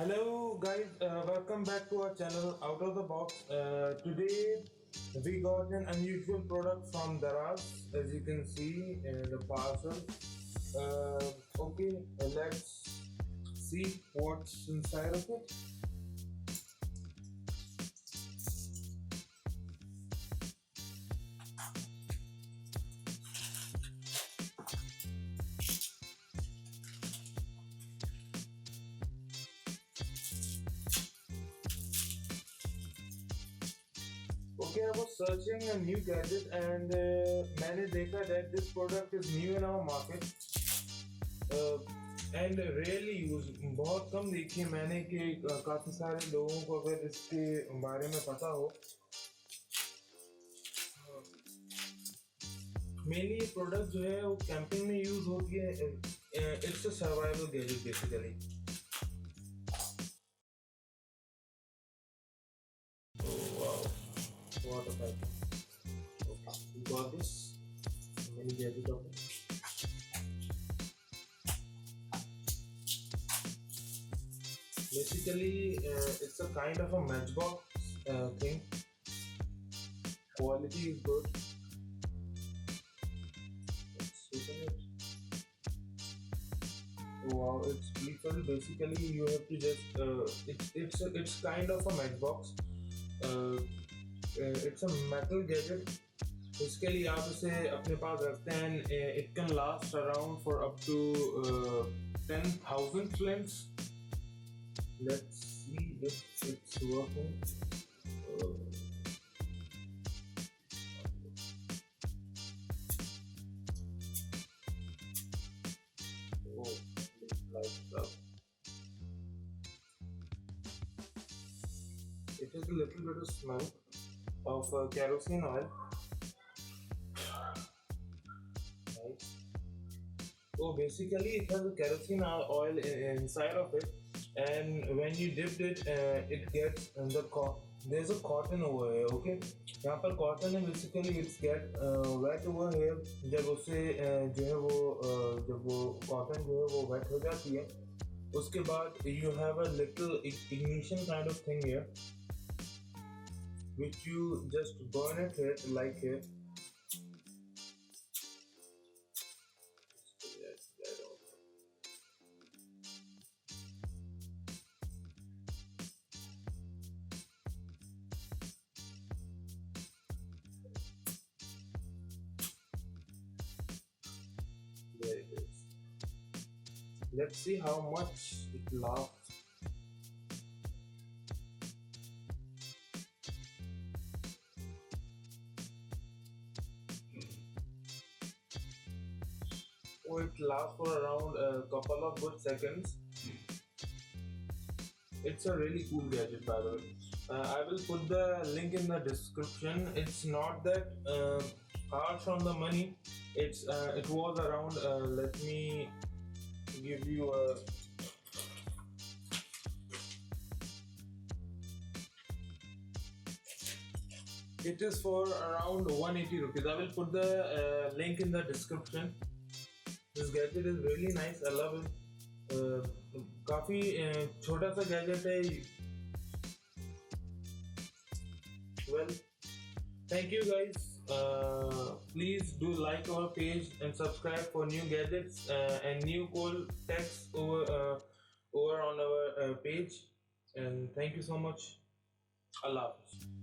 Hello guys, welcome back to our channel Out of the Box. Today we got an unusual product from Daraz, as you can see in the parcel. Okay, let's see what's inside of it. Okay, I was searching a new gadget and मैंने देखा that this product is new in our market and rarely used. बहुत कम देखी है मैंने कि काफ़ी सारे लोगों को अगर इसके बारे में पता हो. मेनली ये प्रोडक्ट जो है वो कैंपिंग में यूज होती है. It's a survival gadget basically. What a pack. Okay, we got this mini gadget of it. Basically, it's a kind of a matchbox thing. Quality is good. Let's open it. Wow, it's lethal. Basically, you have to just it's kind of a matchbox. It's a metal gadget. इसके लिए आप इसे अपने पास रखते हैं. It can last around for up to 10,000 flints. Let's see if it's working. Oh, it lights up. It has a little bit of smell of kerosene oil. Right. So basically, it has a kerosene oil inside of it, and when you dipped it, it gets there's a cotton over here. Okay, यहाँ पर cotton है. Basically, it's get wet over here. जब उसे जो है वो जब वो cotton जो है वो wet हो जाती है, उसके बाद you have a little ignition kind of thing here, which you just burn it here like here. There it is. Let's see how much it lasts. Oh, it lasts for around a couple of good seconds. It's a really cool gadget, by the way. I will put the link in the description. It's not that harsh on the money. It was around. Let me give you a. It is for around 180 rupees. I will put the link in the description. This gadget is really nice. I love it. काफी छोटा सा gadget है. Well, thank you guys. Please do like our page and subscribe for new gadgets and new cool texts over on our page. And thank you so much. Allah Hafiz.